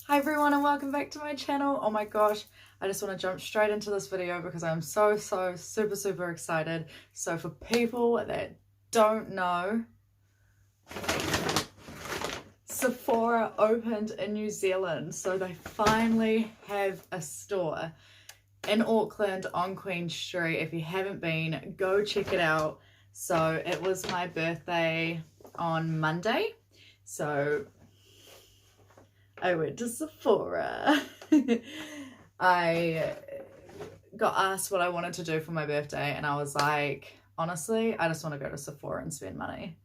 Hi everyone and welcome back to my channel. Oh my gosh, I just want to jump straight into this video because I'm so super excited. So for people that don't know, Sephora opened in New Zealand. So they finally have a store in Auckland on Queen Street. If you haven't been, go check it out. So it was my birthday on Monday. So I went to Sephora. I got asked what I wanted to do for my birthday and I was like, honestly, I just want to go to Sephora and spend money.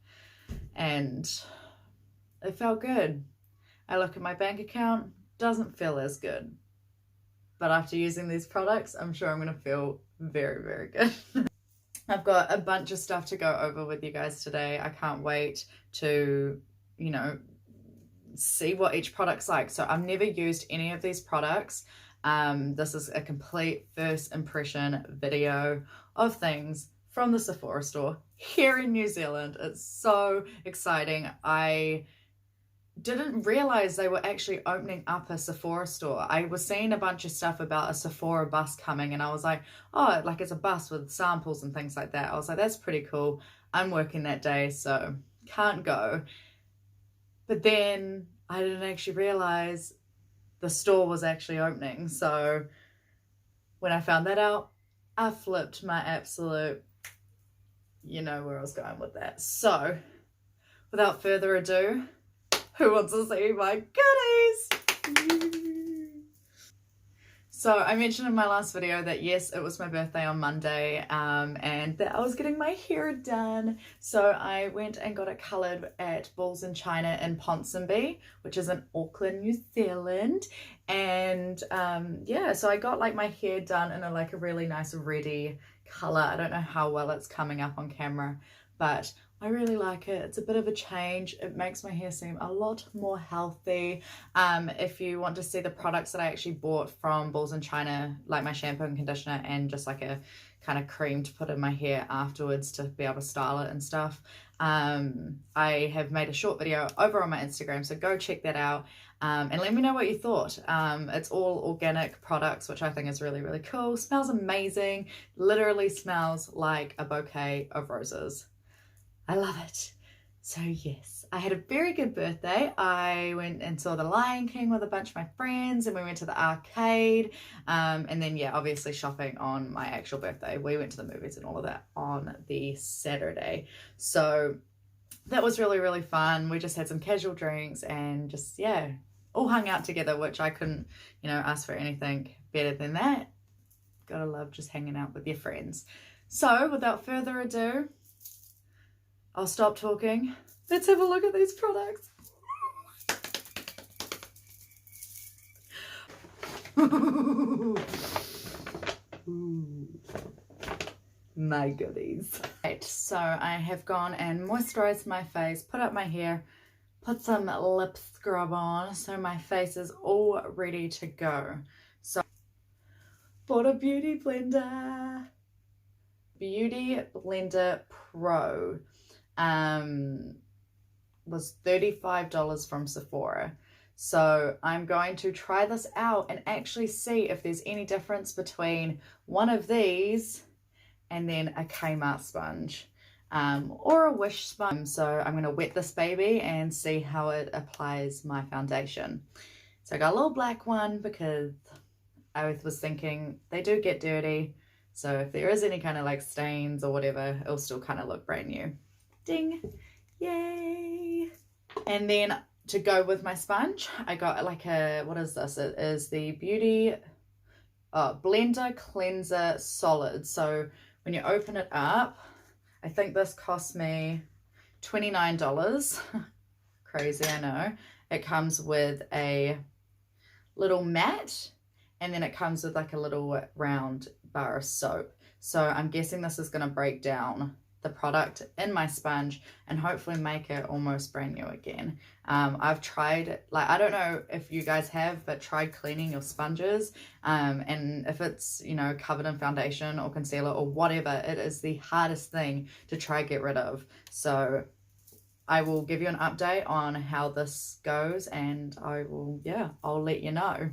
And it felt good. I look at my bank account, doesn't feel as good. But after using these products, I'm sure I'm going to feel very good. I've got a bunch of stuff to go over with you guys today. I can't wait to, you know, see what each product's like. So I've never used any of these products. This is a complete first impression video of things from the Sephora store here in New Zealand. It's so exciting. I didn't realize they were actually opening up a Sephora store. I was seeing a bunch of stuff about a Sephora bus coming and I was like, oh, like it's a bus with samples and things like that. I was like, that's pretty cool. I'm working that day, so can't go. But then I didn't actually realize the store was actually opening. So when I found that out, I flipped my absolute, you know where I was going with that. So without further ado, who wants to see my goodies? So I mentioned in my last video that yes, it was my birthday on Monday and that I was getting my hair done. So I went and got it coloured at Balls in China in Ponsonby, which is in Auckland, New Zealand. And yeah, so I got like my hair done in a really nice reddy colour. I don't know how well it's coming up on camera, but I really like it. It's a bit of a change. It makes my hair seem a lot more healthy. If you want to see the products that I actually bought from Balls in China, like my shampoo and conditioner and just like a kind of cream to put in my hair afterwards to be able to style it and stuff, I have made a short video over on my Instagram, so go check that out and let me know what you thought. It's all organic products, which I think is really cool. Smells amazing. Literally smells like a bouquet of roses. I love it. So yes, I had a very good birthday. I went and saw The Lion King with a bunch of my friends and we went to the arcade. And then yeah, obviously shopping on my actual birthday. We went to the movies and all of that on the Saturday. So that was really fun. We just had some casual drinks and just, yeah, all hung out together, which I couldn't, you know, ask for anything better than that. Gotta love just hanging out with your friends. So without further ado, I'll stop talking. Let's have a look at these products. My goodies. Right, so I have gone and moisturized my face, put up my hair, put some lip scrub on, so my face is all ready to go. So, bought a beauty blender. Beauty Blender Pro. Was $35 from Sephora. So I'm going to try this out and actually see if there's any difference between one of these and then a Kmart sponge or a Wish sponge. So I'm going to wet this baby and see how it applies my foundation. So I got a little black one because I was thinking they do get dirty. So if there is any kind of like stains or whatever, it'll still kind of look brand new. Ding! Yay! And then to go with my sponge, I got like a, what is this? It is the Beauty Blender Cleanser Solid. So when you open it up, I think this cost me $29. Crazy, I know. It comes with a little mat and then it comes with like a little round bar of soap. So I'm guessing this is going to break down the product in my sponge and hopefully make it almost brand new again. I've tried, like, I don't know if you guys have, but tried cleaning your sponges and if it's, you know, covered in foundation or concealer or whatever, it is the hardest thing to try get rid of. So I will give you an update on how this goes, and I'll let you know.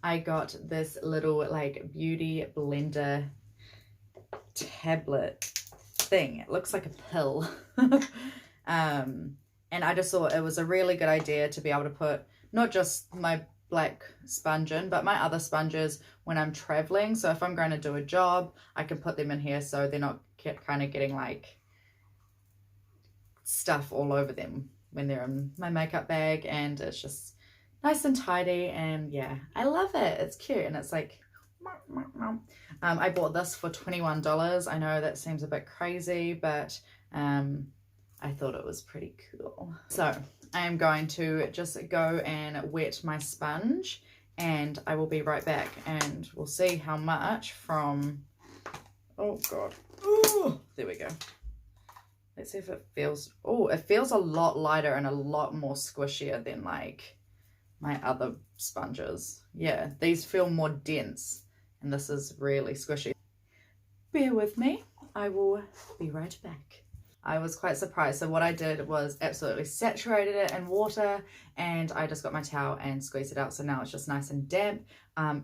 I got this little like beauty blender tablet thing. It looks like a pill. And I just thought it was a really good idea to be able to put not just my black sponge in, but my other sponges when I'm traveling. So if I'm going to do a job, I can put them in here so they're not kind of getting like stuff all over them when they're in my makeup bag, and it's just nice and tidy. And yeah, I love it. It's cute, and it's like I bought this for $21. I know that seems a bit crazy, but I thought it was pretty cool. So I am going to just go and wet my sponge, and I will be right back, and we'll see how much from, oh God, ooh, there we go. Let's see if it feels, oh, it feels a lot lighter and a lot more squishier than like my other sponges. Yeah, these feel more dense, and this is really squishy. Bear with me, I will be right back. I was quite surprised. So what I did was absolutely saturated it in water, and I just got my towel and squeezed it out. So now it's just nice and damp.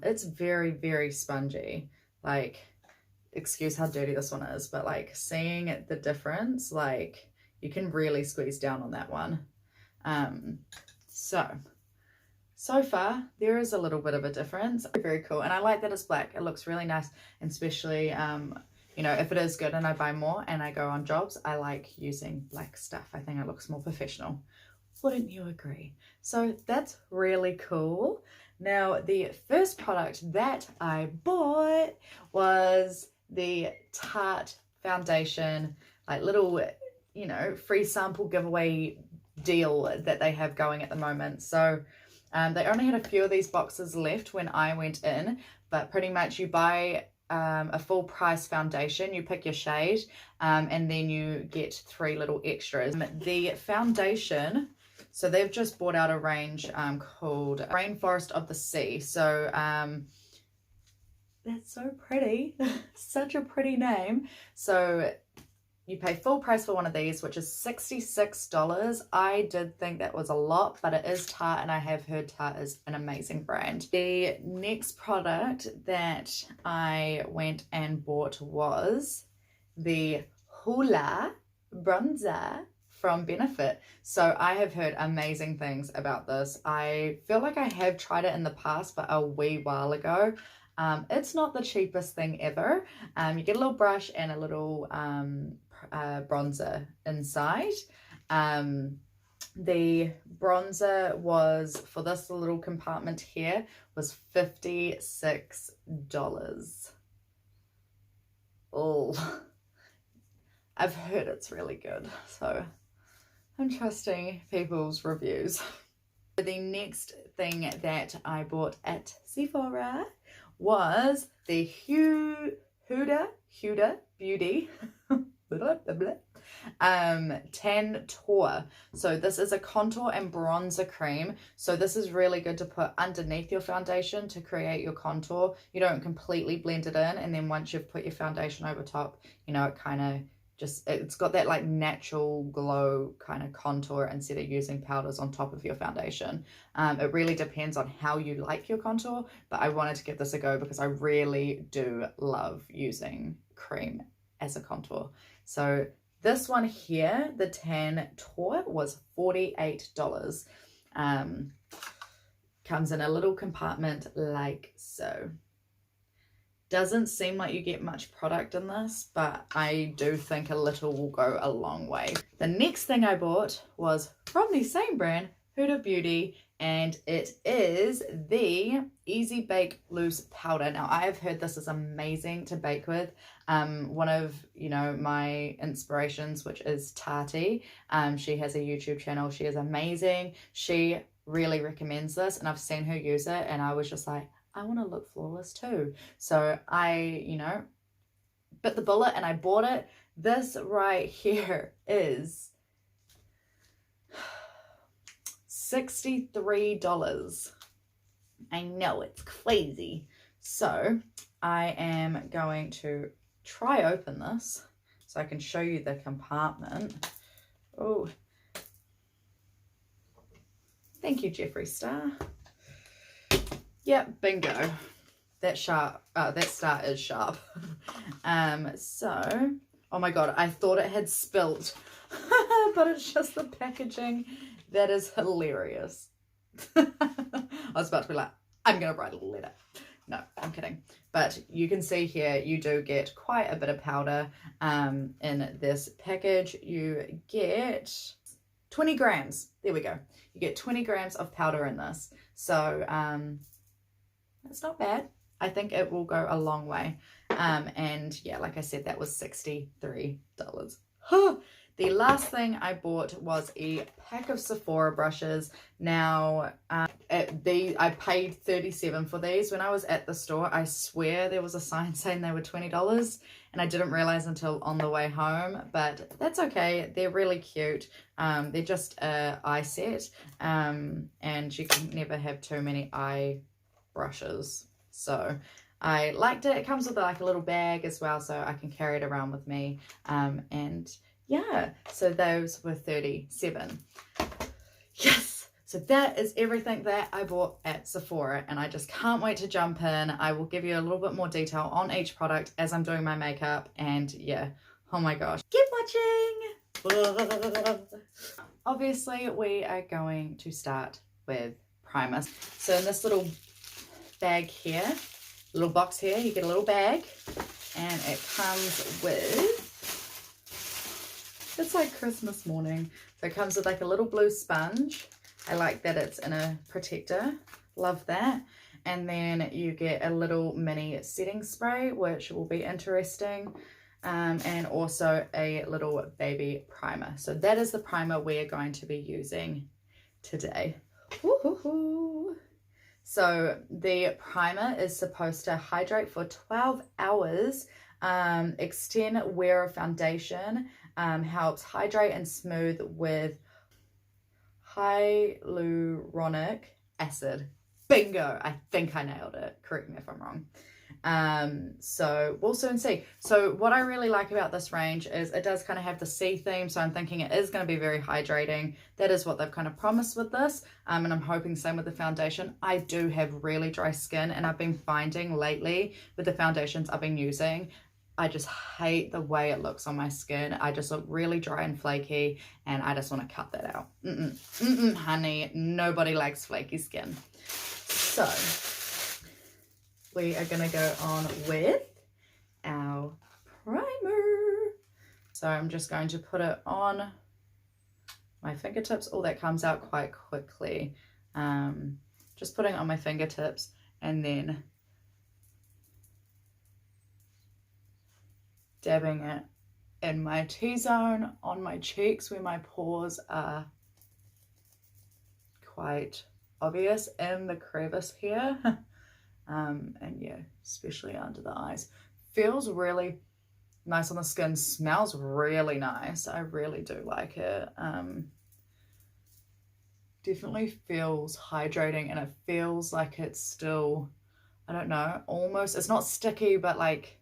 It's very, very spongy. Like, excuse how dirty this one is, but like seeing the difference, like you can really squeeze down on that one. So far there is a little bit of a difference. Very cool, and I like that it's black. It looks really nice, and especially you know, if it is good and I buy more and I go on jobs, I like using black stuff. I think it looks more professional. Wouldn't you agree? So that's really cool. Now, the first product that I bought was the Tarte foundation, like little, you know, free sample giveaway deal that they have going at the moment. So they only had a few of these boxes left when I went in, but pretty much you buy a full price foundation, you pick your shade, and then you get 3 little extras. The foundation, so they've just brought out a range called Rainforest of the Sea. So that's so pretty. Such a pretty name. So you pay full price for one of these, which is $66. I did think that was a lot, but it is Tarte, and I have heard Tarte is an amazing brand. The next product that I went and bought was the Hoola bronzer from Benefit. So I have heard amazing things about this. I feel like I have tried it in the past, but a wee while ago. It's not the cheapest thing ever. You get a little brush and a little bronzer inside. The bronzer was, for this little compartment here, was $56. Oh, I've heard it's really good, so I'm trusting people's reviews. The next thing that I bought at Sephora was the Huda Beauty Tantour. So this is a contour and bronzer cream. So this is really good to put underneath your foundation to create your contour. You don't completely blend it in, and then once you've put your foundation over top, you know, it kind of just, it's got that like natural glow kind of contour instead of using powders on top of your foundation. It really depends on how you like your contour, but I wanted to give this a go because I really do love using cream as a contour. So this one here, the Tantour, was $48. Comes in a little compartment like so. Doesn't seem like you get much product in this, but I do think a little will go a long way. The next thing I bought was from the same brand, Huda Beauty, and it is the Easy Bake Loose Powder. Now, I have heard this is amazing to bake with. One of, you know, my inspirations, which is Tarte, she has a YouTube channel. She is amazing. She really recommends this, and I've seen her use it, and I was just like, I want to look flawless too. So I, you know, bit the bullet and I bought it. This right here is $63. I know, it's crazy. So I am going to try open this so I can show you the compartment. Oh, thank you, Jeffree Star. Yep, bingo. That sharp, that star is sharp. So, oh my god, I thought it had spilt, but it's just the packaging. That is hilarious. I was about to be like, I'm gonna write a letter. No, I'm kidding. But you can see here, you do get quite a bit of powder in this package. You get 20 grams. There we go. You get 20 grams of powder in this. So that's not bad. I think it will go a long way. And yeah, like I said, that was $63. The last thing I bought was a pack of Sephora brushes. Now, I paid $37 for these. When I was at the store, I swear there was a sign saying they were $20, and I didn't realize until on the way home, but that's okay. They're really cute. They're just an eye set, and you can never have too many eye brushes. So I liked it. It comes with like a little bag as well, so I can carry it around with me. And yeah, so those were $37. Yes, so that is everything that I bought at Sephora, and I just can't wait to jump in. I will give you a little bit more detail on each product as I'm doing my makeup, and yeah, oh my gosh, keep watching. Obviously, we are going to start with primer. So in this little bag here, little box here, you get a little bag, and it comes with, it's like Christmas morning. So it comes with like a little blue sponge. I like that it's in a protector. Love that. And then you get a little mini setting spray, which will be interesting. And also a little baby primer. So that is the primer we're going to be using today. Woo-hoo-hoo. So the primer is supposed to hydrate for 12 hours, extend wear of foundation, helps hydrate and smooth with hyaluronic acid. Bingo! I think I nailed it. Correct me if I'm wrong. So we'll soon see. So what I really like about this range is it does kind of have the sea theme, so I'm thinking it is going to be very hydrating. That is what they've kind of promised with this, and I'm hoping same with the foundation. I do have really dry skin, and I've been finding lately with the foundations I've been using, I just hate the way it looks on my skin. I just look really dry and flaky, and I just want to cut that out. Honey, nobody likes flaky skin. So we are going to go on with our primer. So I'm just going to put it on my fingertips. Oh, that comes out quite quickly. Just putting it on my fingertips, and then dabbing it in my T-zone on my cheeks where my pores are quite obvious, in the crevice here. And yeah, especially under the eyes. Feels really nice on the skin, smells really nice. I really do like it. Definitely feels hydrating, and it feels like it's still, I don't know, almost, it's not sticky, but like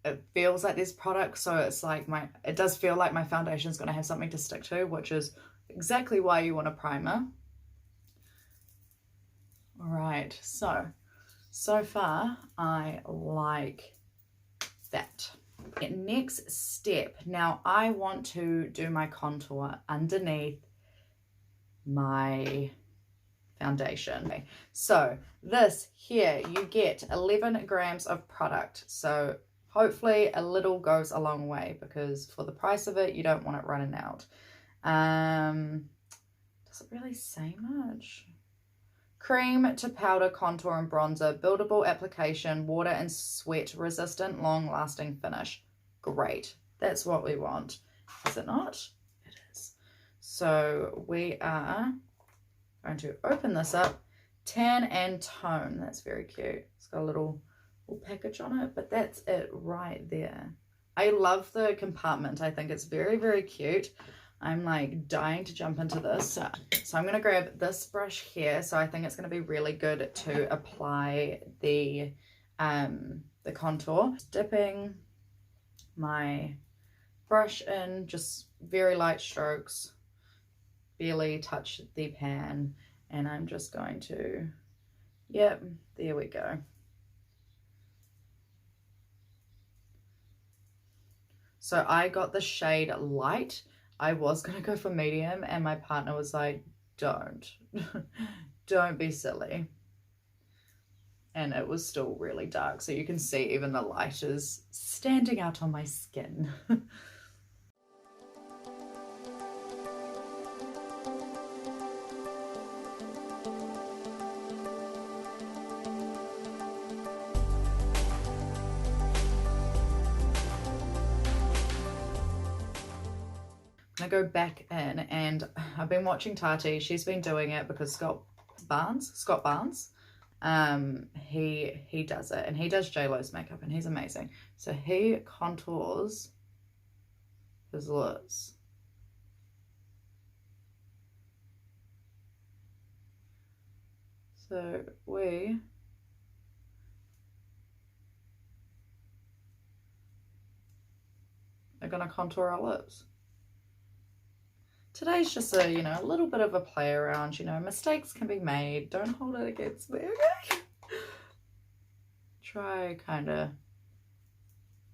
it feels like there's product, so it's like it does feel like my foundation is going to have something to stick to, which is exactly why you want a primer. All right, so far I like that. Next step, now I want to do my contour underneath my foundation. Okay, so this here, you get 11 grams of product, so hopefully a little goes a long way, because for the price of it, you don't want it running out. Does it really say much? Cream to powder, contour and bronzer, buildable application, water and sweat resistant, long lasting finish. Great, that's what we want, is it not? It is. So we are going to open this up. Tan and tone, that's very cute. It's got a little package on it, but that's it right there. I love the compartment. I think it's very, very cute. I'm like dying to jump into this. So I'm going to grab this brush here. So I think it's going to be really good to apply the contour. Dipping my brush in just very light strokes, barely touch the pan, and I'm just going to, yep, there we go. So I got the shade light. I was going to go for medium, and my partner was like, don't, don't be silly. And it was still really dark, so you can see even the light is standing out on my skin. I go back in, and I've been watching Tarte. She's been doing it because Scott Barnes, he does it, and he does J-Lo's makeup, and he's amazing. So he contours his lips. So we are gonna contour our lips. Today's just a, you know, a little bit of a play around, you know, mistakes can be made. Don't hold it against me, okay? Try kind of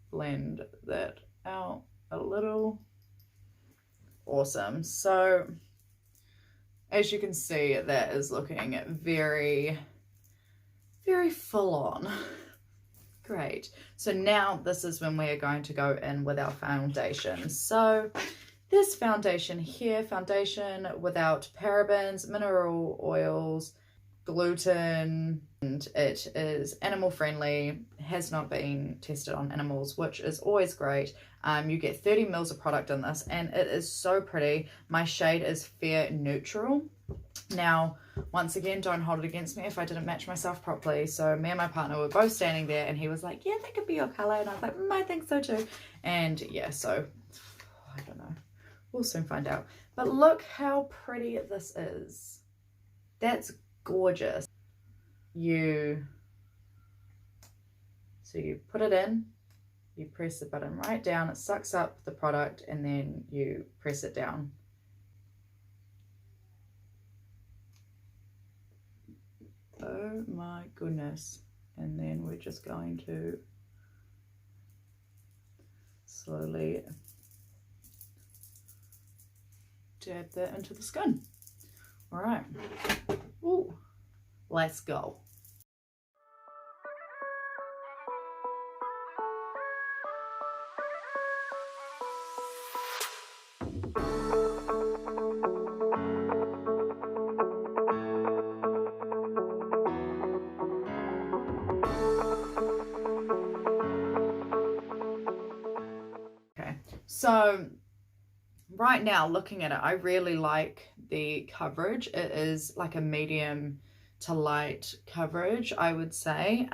blend that out a little. Awesome. So, as you can see, that is looking very, very full on. Great. So now this is when we are going to go in with our foundation. So, this foundation here, foundation without parabens, mineral oils, gluten, and it is animal friendly, has not been tested on animals, which is always great. You get 30 mils of product in this, and it is so pretty. My shade is Fair Neutral. Now, once again, don't hold it against me if I didn't match myself properly. So me and my partner were both standing there, and he was like, yeah, that could be your color. And I was like, I think so too. And yeah, so I don't know. We'll soon find out. But look how pretty this is. That's gorgeous. So you put it in, you press the button right down, it sucks up the product, and then you press it down. Oh my goodness. And then we're just going to slowly dab that into the skin. All right. Ooh, let's go. Okay, so right now, looking at it, I really like the coverage. It is like a medium to light coverage, I would say.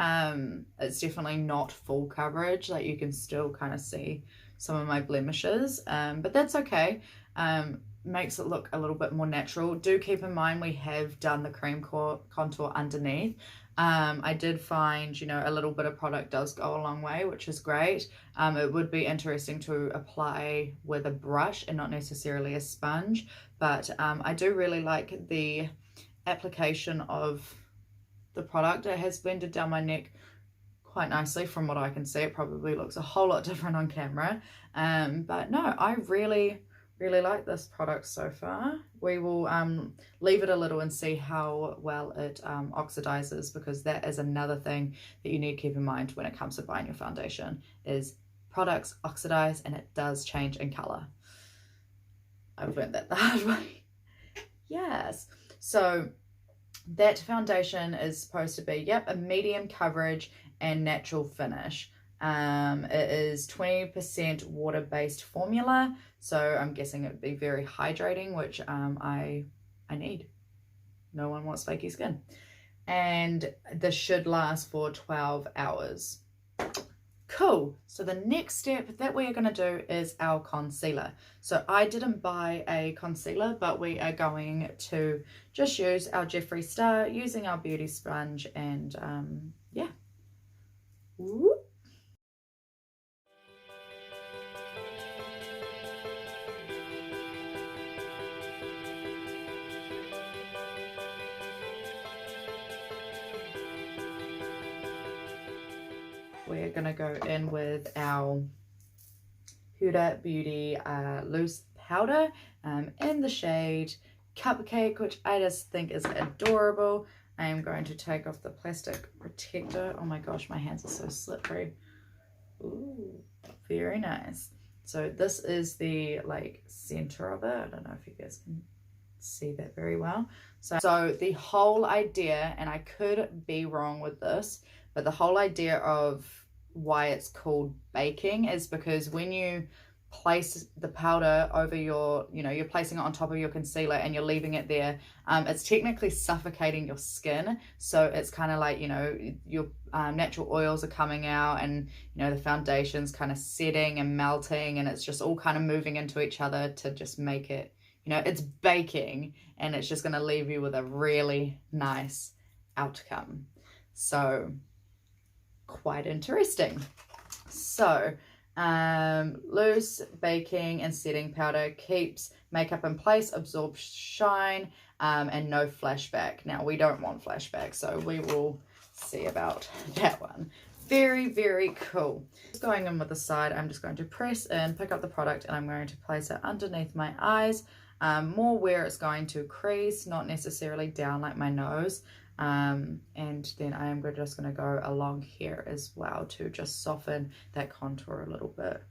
It's definitely not full coverage. Like, you can still kind of see some of my blemishes, but that's okay. Makes it look a little bit more natural. Do keep in mind we have done the cream contour underneath. I did find, you know, a little bit of product does go a long way, which is great. It would be interesting to apply with a brush and not necessarily a sponge, but I do really like the application of the product. It has blended down my neck quite nicely from what I can see. It probably looks a whole lot different on camera, but no, I really like this product so far. We will leave it a little and see how well it oxidizes, because that is another thing that you need to keep in mind when it comes to buying your foundation, is products oxidize and it does change in color. I've learned that the hard way. Yes. So that foundation is supposed to be, yep, a medium coverage and natural finish. It is 20% water-based formula, so I'm guessing it would be very hydrating, which I need. No one wants flaky skin. And this should last for 12 hours. Cool. So the next step that we are going to do is our concealer. So I didn't buy a concealer, but we are going to just use our Jeffree Star using our beauty sponge, and yeah. Whoop. we're going to go in with our Huda Beauty loose powder in the shade Cupcake, which I just think is adorable. I am going to take off the plastic protector. Oh my gosh, my hands are so slippery. Ooh, very nice. So this is the like center of it. I don't know if you guys can see that very well. So the whole idea, and I could be wrong with this, but the whole idea of why it's called baking is because when you place the powder over your, you're placing it on top of your concealer and you're leaving it there, it's technically suffocating your skin. So it's kind of like, your natural oils are coming out, and the foundation's kind of setting and melting, and it's just all kind of moving into each other to just make it, it's baking, and it's just going to leave you with a really nice outcome. So quite interesting. So loose baking and setting powder keeps makeup in place, absorbs shine, and no flashback. Now we don't want flashback, so we will see about that one. Very, very cool. Just going in with the side, I'm just going to press in, pick up the product, and I'm going to place it underneath my eyes, more where it's going to crease, not necessarily down like my nose. And then I am just going to go along here as well to just soften that contour a little bit.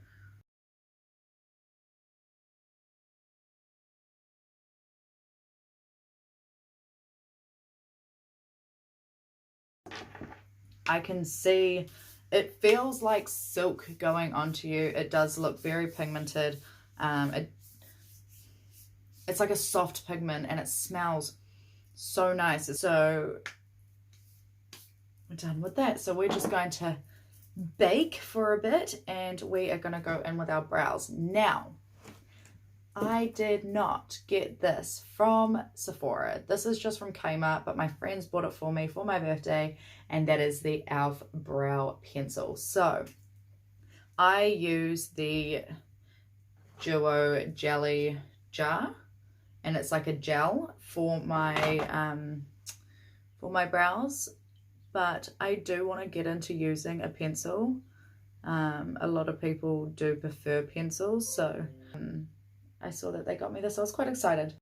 I can see it feels like silk going onto you. It does look very pigmented. It's like a soft pigment, and it smells so nice. So we're done with that. So we're just going to bake for a bit, and we are going to go in with our brows. Now, I did not get this from Sephora. This is just from Kmart, but my friends bought it for me for my birthday, and that is the e.l.f brow pencil. So I use the Duo Jelly jar, and it's like a gel for my brows, but I do want to get into using a pencil. A lot of people do prefer pencils, so I saw that they got me this. I was quite excited.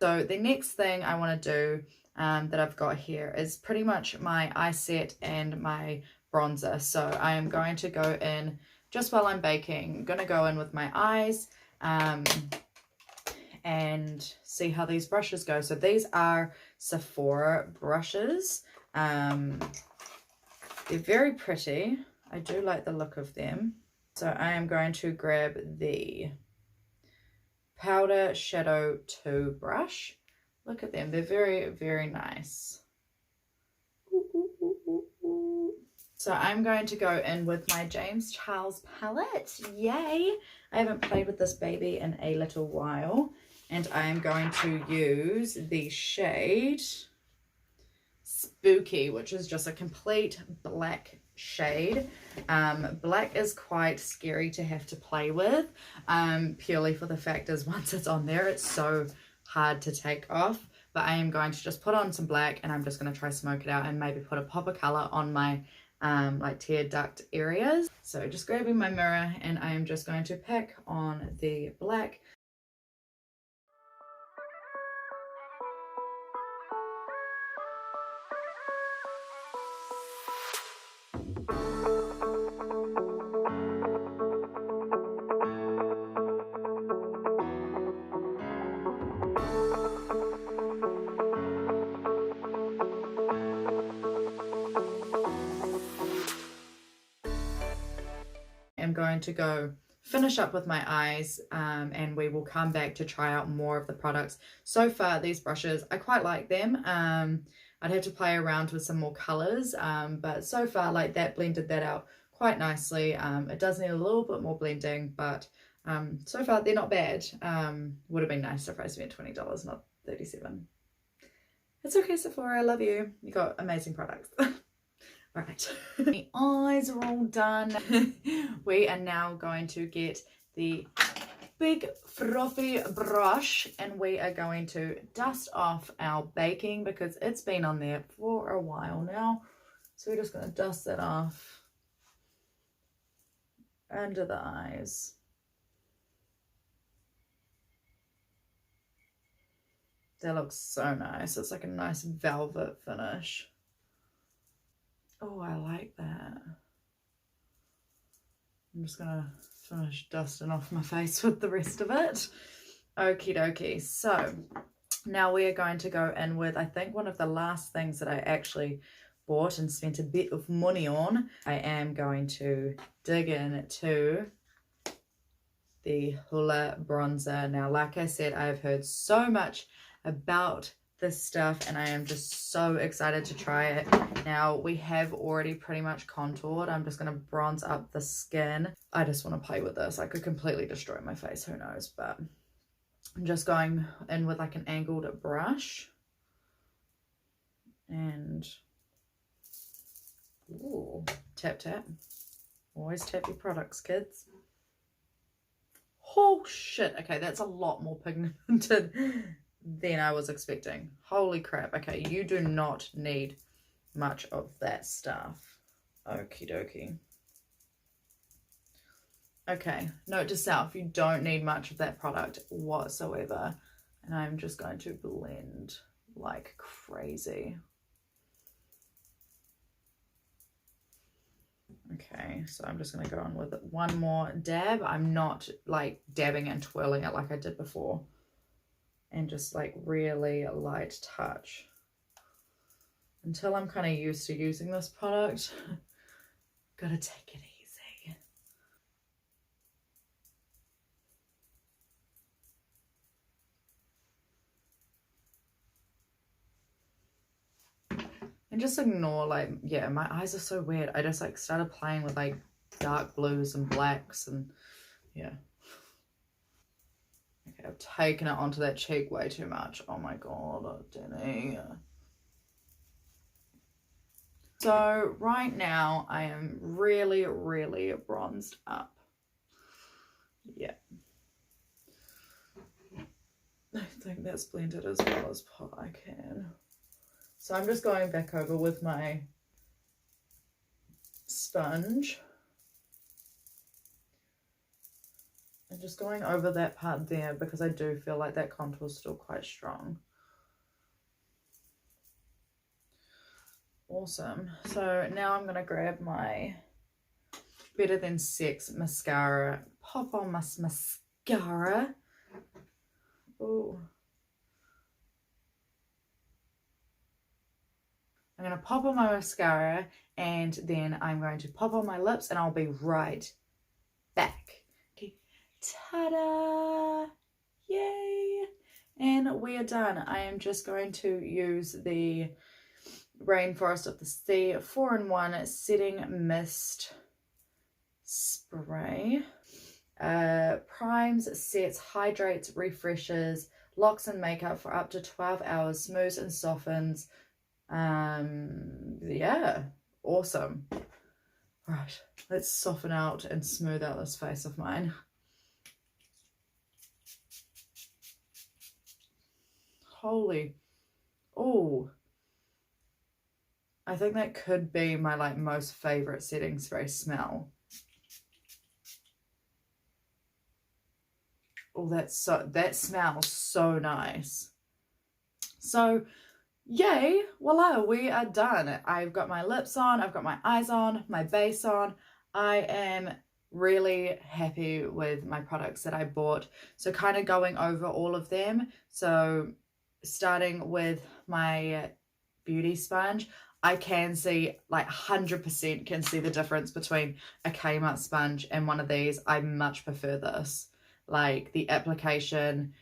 So the next thing I want to do that I've got here is pretty much my eye set and my bronzer. So I am going to go in, just while I'm baking, I'm going to go in with my eyes and see how these brushes go. So these are Sephora brushes. They're very pretty. I do like the look of them. So I am going to grab the Powder Shadow 2 brush. Look at them. They're very, very nice. So I'm going to go in with my James Charles palette. Yay! I haven't played with this baby in a little while. And I am going to use the shade Spooky, which is just a complete black shade. Black is quite scary to have to play with, purely for the fact is once it's on there, it's so hard to take off. But I am going to just put on some black, and I'm just going to try smoke it out and maybe put a pop of color on my like tear duct areas. So just grabbing my mirror, and I am just going to pack on the black. I'm going to go finish up with my eyes, and we will come back to try out more of the products. So far, these brushes, I quite like them. I'd have to play around with some more colors, but so far, like, that blended that out quite nicely. It does need a little bit more blending, but so far they're not bad. Would have been nice if I spent $20, not $37. It's okay, Sephora, I love you. You got amazing products. All right, the eyes are all done. We are now going to get the big frothy brush, and we are going to dust off our baking because it's been on there for a while now. So we're just going to dust that off under the eyes. That looks so nice. It's like a nice velvet finish. Oh, I like that. I'm just gonna finish dusting off my face with the rest of it. Okie dokie. So now we are going to go in with, I think, one of the last things that I actually bought and spent a bit of money on. I am going to dig into the Hoola bronzer. Now, like I said, I've heard so much about this stuff and I am just so excited to try it. Now, we have already pretty much contoured. I'm just going to bronze up the skin. I just want to play with this. I could completely destroy my face, who knows, but I'm just going in with like an angled brush and ooh, tap tap. Always tap your products, kids. Oh shit, okay, that's a lot more pigmented than I was expecting. Holy crap. Okay, you do not need much of that stuff. Okie dokie. Okay, note to self, you don't need much of that product whatsoever. And I'm just going to blend like crazy. Okay, so I'm just going to go on with one more dab. I'm not like dabbing and twirling it like I did before. And just like really a light touch. Until I'm kind of used to using this product, gotta take it easy. And just ignore, like, yeah, my eyes are so weird. I just like started playing with like dark blues and blacks and yeah. Okay, I've taken it onto that cheek way too much. Oh my god, Danny. So right now I am really, really bronzed up. Yeah. I think that's blended as well as I can. So I'm just going back over with my sponge. And just going over that part there because I do feel like that contour is still quite strong. Awesome. So now I'm going to grab my Better Than Sex mascara. Pop on my mascara. Ooh. I'm going to pop on my mascara and then I'm going to pop on my lips and I'll be right back. Okay. Ta-da! Yay! And we are done. I am just going to use the Rainforest of the Sea 4-in-1 Setting Mist Spray. Primes, sets, hydrates, refreshes, locks and makeup for up to 12 hours, smooths and softens. Yeah, awesome. Right, let's soften out and smooth out this face of mine. Holy, oh, I think that could be my like most favorite setting spray smell. Oh, that smells so nice. So yay, voila, we are done. I've got my lips on, I've got my eyes on, my base on. I am really happy with my products that I bought. So kind of going over all of them. So starting with my beauty sponge, I can see like 100% can see the difference between a Kmart sponge and one of these. I much prefer this. Like the application,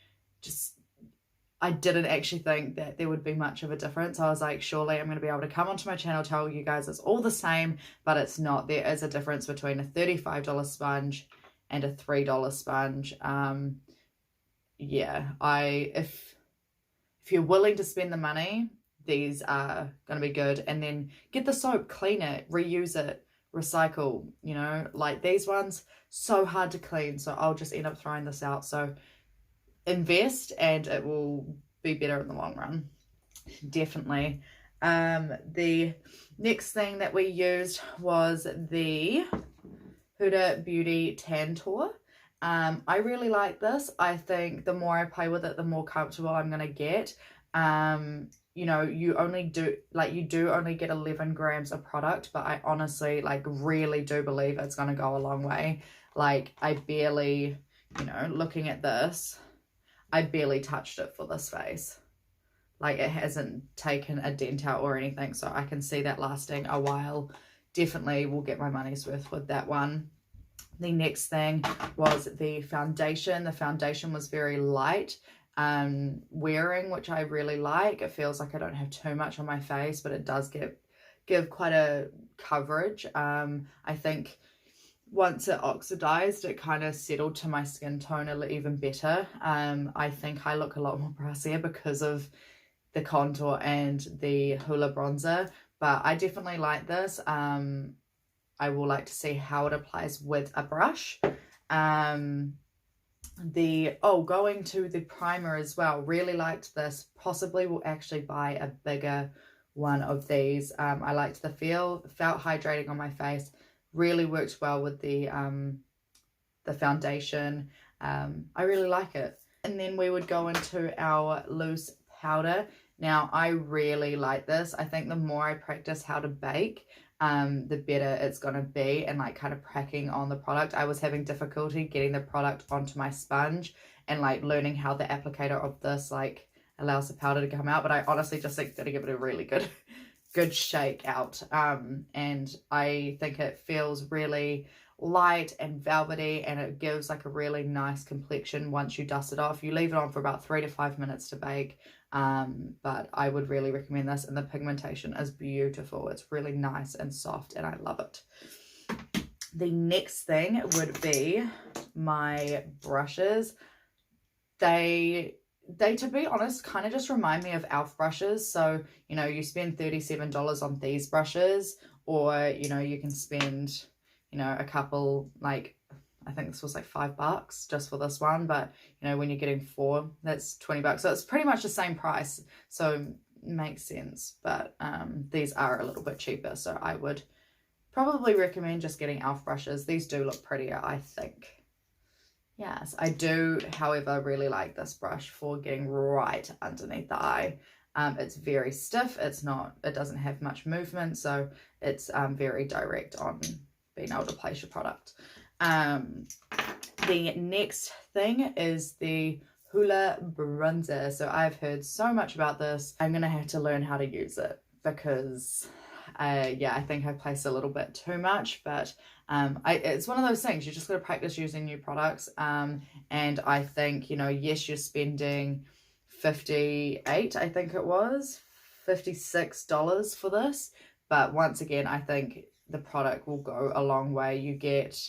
just I didn't actually think that there would be much of a difference. I was like, surely I'm going to be able to come onto my channel, tell you guys it's all the same, but it's not. There is a difference between a $35 sponge and a $3 sponge. Yeah, if you're willing to spend the money, these are going to be good. And then get the soap, clean it, reuse it, recycle, you know, like these ones, so hard to clean, so I'll just end up throwing this out. So invest and it will be better in the long run, definitely. The next thing that we used was the Huda Beauty Tantour. I really like this. I think the more I play with it, the more comfortable I'm gonna get. You know, you do only get 11 grams of product, but I honestly like really do believe it's gonna go a long way. Like I barely, you know, looking at this, I barely touched it for this face. Like it hasn't taken a dent out or anything, so I can see that lasting a while. Definitely will get my money's worth with that one. The next thing was the foundation. The foundation was very light wearing, which I really like. It feels like I don't have too much on my face, but it does give quite a coverage. I think once it oxidized, it kind of settled to my skin tone even better. I think I look a lot more brassier because of the contour and the Hoola bronzer, but I definitely like this. I will like to see how it applies with a brush. Going to the primer as well, really liked this. Possibly will actually buy a bigger one of these. I liked the feel, felt hydrating on my face, really worked well with the foundation. I really like it. And then we would go into our loose powder. Now I really like this. I think the more I practice how to bake, the better it's gonna be, and like kind of pracking on the product. I was having difficulty getting the product onto my sponge and like learning how the applicator of this like allows the powder to come out, but I honestly just think gotta give it a really good shake out. And I think it feels really light and velvety, and it gives like a really nice complexion once you dust it off. You leave it on for about 3 to 5 minutes to bake, but I would really recommend this, and the pigmentation is beautiful. It's really nice and soft and I love it. The next thing would be my brushes. They to be honest kind of just remind me of e.l.f brushes. So you know, you spend $37 on these brushes, or you know, you can spend, you know, a couple, like I think this was like $5 just for this one, but you know, when you're getting 4, that's $20, so it's pretty much the same price, so makes sense. But these are a little bit cheaper, so I would probably recommend just getting e.l.f brushes. These do look prettier, I think. Yes, I do, however, really like this brush for getting right underneath the eye. It's very stiff, it doesn't have much movement, so it's very direct on being able to place your product. The next thing is the Hoola bronzer. So I've heard so much about this. I'm gonna have to learn how to use it because yeah, I think I placed a little bit too much, but it's one of those things, you just got to practice using new products. And I think, you know, yes, you're spending $58, I think it was $56 for this, but once again, I think the product will go a long way. You get,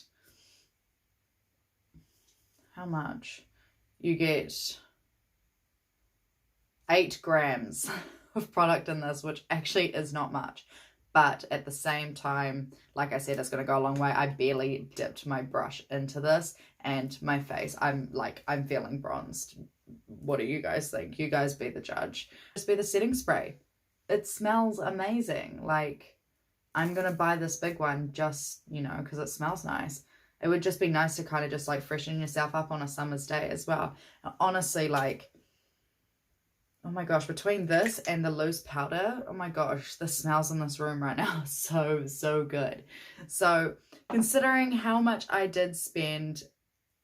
how much? You get 8 grams of product in this, which actually is not much. But at the same time, like I said, it's going to go a long way. I barely dipped my brush into this, and my face, I'm feeling bronzed. What do you guys think? You guys be the judge. Just be the setting spray. It smells amazing. Like, I'm going to buy this big one just, you know, because it smells nice. It would just be nice to kind of just like freshen yourself up on a summer's day as well. Honestly, like, oh my gosh, between this and the loose powder, oh my gosh, the smells in this room right now are so good. So considering how much I did spend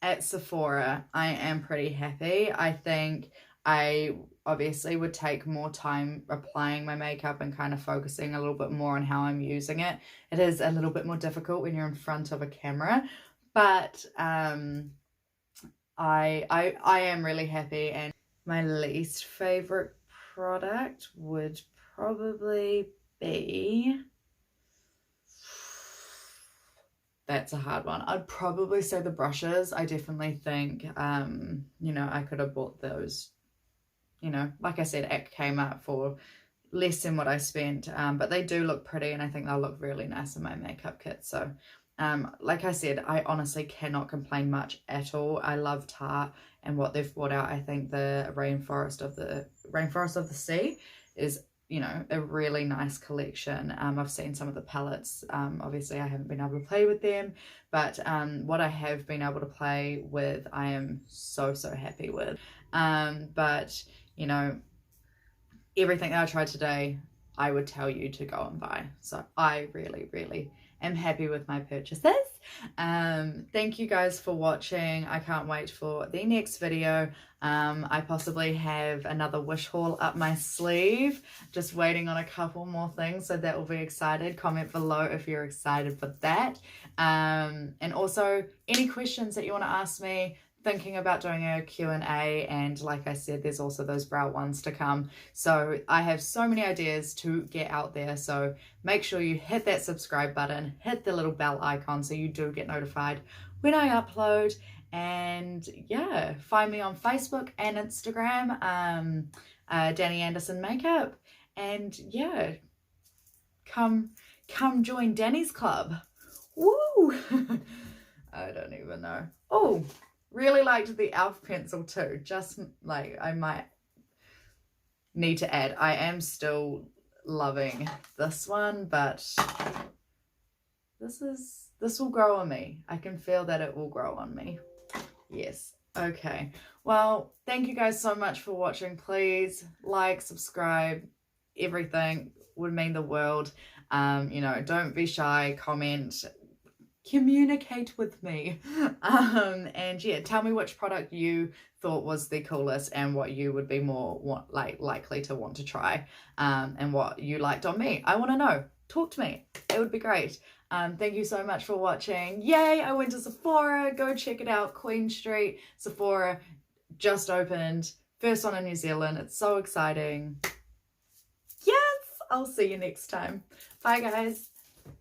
at Sephora, I am pretty happy. I think I obviously would take more time applying my makeup and kind of focusing a little bit more on how I'm using it. It is a little bit more difficult when you're in front of a camera, but I am really happy. And my least favorite product would probably be, that's a hard one. I'd probably say the brushes. I definitely think, you know, I could have bought those, you know, like I said, it came up for less than what I spent, but they do look pretty, and I think they'll look really nice in my makeup kit. So like I said, I honestly cannot complain much at all. I love Tarte and what they've brought out. I think the Rainforest of the Sea is, you know, a really nice collection. I've seen some of the palettes. Obviously I haven't been able to play with them, but what I have been able to play with, I am so happy with. But you know, everything that I tried today, I would tell you to go and buy. So I really am happy with my purchases. Thank you guys for watching. I can't wait for the next video. I possibly have another wish haul up my sleeve, just waiting on a couple more things, so that will be excited. Comment below if you're excited for that. And also any questions that you want to ask me. Thinking about doing a Q&A, and like I said, there's also those brow ones to come. So I have so many ideas to get out there, so make sure you hit that subscribe button, hit the little bell icon so you do get notified when I upload. And yeah, find me on Facebook and Instagram, Danny Anderson Makeup. And yeah, come join Danny's club. Woo! I don't even know. Oh, really liked the e.l.f pencil too. Just like, I might need to add. I am still loving this one, but this will grow on me. I can feel that it will grow on me. Yes. Okay. Well, thank you guys so much for watching. Please like, subscribe, everything would mean the world. You know, don't be shy, comment, communicate with me. And yeah, tell me which product you thought was the coolest and what you would be more likely to want to try, and what you liked on me. I want to know. Talk to me. It would be great. Thank you so much for watching. Yay, I went to Sephora. Go check it out. Queen Street Sephora just opened. First one in New Zealand. It's so exciting. Yes, I'll see you next time. Bye guys.